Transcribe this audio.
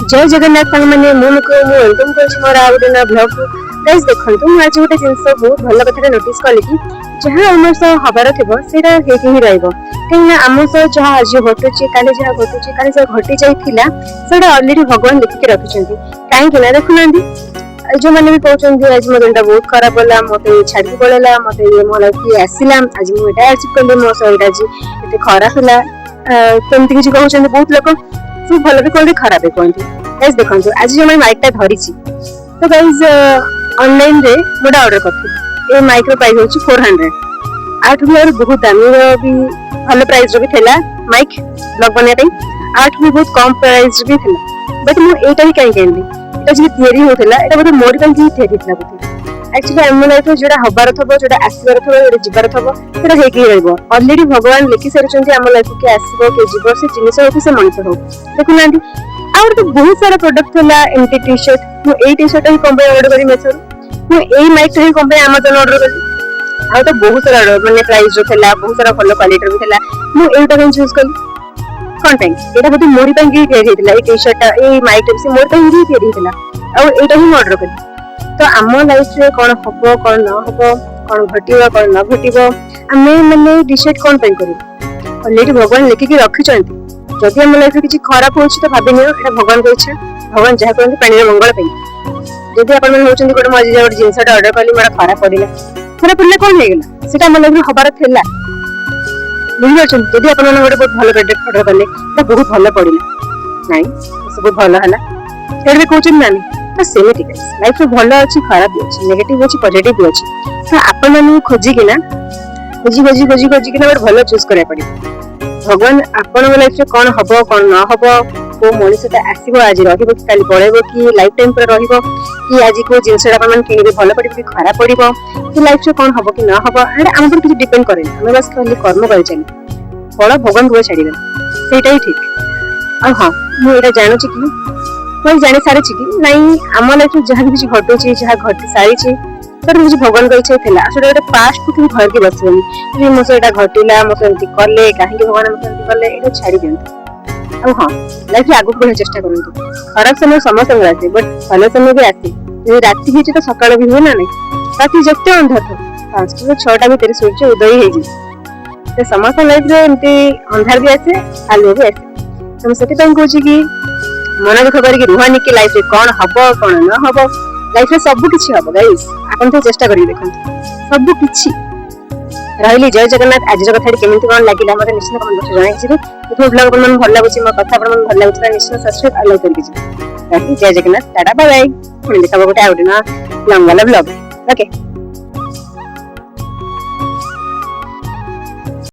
जय जगन्नाथ मैंने मुझे वेलकम कर मोर आ गोटे ना ब्लॉग को गाइस देखंतु मु आज गोटे जिंस बहुत भल कथा नोटिस कली कि जहाँ आम सह हबार थो सेटा हेकि ही रहइबो कहीं आम सह जहाँ आज घटुचे काले जहाँ घटुचे काले जहाँ घटी जाइथिला सेटा ऑलरेडी भगवान लिखिक रखिछंती काहे ना देखुनांदी जो मैंने भी कहते आज मो दिन बहुत खराब होला मत छाड़ी पड़ेगा मत मो लाइफ आसला आज मुझे अचीव कली मो सहित आज एत खराब है कमती किसी कहते बहुत लोग सब भल भी कहते खराब भी कहते गाइस देखो आज जो मैं माइक धरी तो गाइस ऑनलाइन रे मोटा ऑर्डर करथि ए माइक रो प्राइस होची 400 आठ भी और बहुत दामी रो भी भल प्राइस रो भी थेला माइक ब्लॉग बने पई आठ भी बहुत कम प्राइस भी थेला बट मु एटा ही काई केंदी एटा जे थियरी होथला एटा बोले मोर काई की थियरी थला बोले एक्चुअली हम लाइफ रो जोडा हबार थबो जोडा आसीबार थबो जोडा जिबार थबो सेटा हे की रहबो ऑलरेडी भगवान लिखि सरचंती हम लाइफ के आसीबो के जीवो से जिनिस हो से मनुष्य हो देखुनांदी और तो बहुत सारा प्रोडक्ट थला एमटी टी शर्ट मु ए टी शर्ट ही कंपनी ऑर्डर करी मेसर मु ए माइक ही कंपनी अमेज़न ऑर्डर करी आ तो बहुत सारा माने प्राइस जो थला बहुत सारा भलो क्वालिटी भी थला मु एटा कन चूज करी कंटेंट एटा बते मोरी पे की थियरी थला a T shirt a mike से मोर पे ही थियरी थला और एटा ही ऑर्डर करी तो आम लाइफ रे कोन हबो कोन न हबो कोन घटिबो कोन न घटिबो आमे माने डिसाइड कोन पे करी ऑलरेडी भगवान लिखि के रखि चंती जदि हम लाइफ किसी खराब होछि तो भाबिनियो एटा भगवान को इच्छा भगवान जहा करन पानी रे मंगल पई जदि आपण मन होचंदी कोड मजे जोड जिंसटा ऑर्डर करली मला खराब पड़िला कोन हे गेला सेटा मन लाइफ हबार थेला बुझि होचन जदि आपण मन गोटे बहुत भलो प्रोडक्ट ऑर्डर करले तो बहुत भलो पड़िला नाही सब भलो हला फेर भी कोचन नानी तो सेमिति गाइस लाइफ रे भलो अछि खराब भी अछि नेगेटिव अछि पॉजिटिव भी अछि तो आपण मन खोजि के ना खोजी के ना भलो चूज करे पड़ी भगवान आपण लाइफ रे कोन हबो कोन न हबो को मनुष्यता आसीबो आज रहिबो कि काली पळेबो कि लाइफ टाइम पर रहिबो कि आज को जिंसडा अपन किनिबे भलो पड़िबो कि खराब पड़िबो कि लाइफ रे कोन हबो कि न हबो एटा हम पर किछ डिपेंड करे हम बस खाली कर्म करि चली फल भगवान को छाड़ी देना सेटा ही ठीक आ हां मु एटा जानु छी कि मैं जानि सारे छी कि नहीं हम लाइफ रे जहां भी घटो छी जहां घट सारी छी तर मुझे भगवान को इच्छा थिला असोडा एक पास्ट को धर के बसबनी कि मो से एटा घटिला मो से एंती करले काहे कि भगवान मो एंती करले एटा छाड़ी दियंतु अब हां लाइफ रे आगु बढ़े चेष्टा करंतु खराब समय समस्त आसे बट भलो समय भी आसे जे राति हिची तो सकाळ भी हो ना नहीं राति जते अंधार था 5 से 6टा भी तेरे सूर्य उदय हे जी ते समस्त लाइफ रे एंती अंधार भी आसे आलो भी आसे हम सती टाइम कहूची कि मन दुख करी रुहानी कि लाइफ रे कोन हबो कोन न हबो लाइफ रे सब किछि हबो गाइस आपण तो चेष्टा करी देखंतु सब किछि रहली जय जगन्नाथ आज कथा केमिति कोन लागिला मते निश्चित कमेंट बॉक्स जणाई छी तो ब्लॉग अपन मन भल लागुची म कथा अपन मन भल लागुची निश्चित सब्सक्राइब अलाउ करि छी जय जगन्नाथ टाटा बाय बाय पुणी देखा गोटे आउट ना लंग वाला ब्लॉग ओके।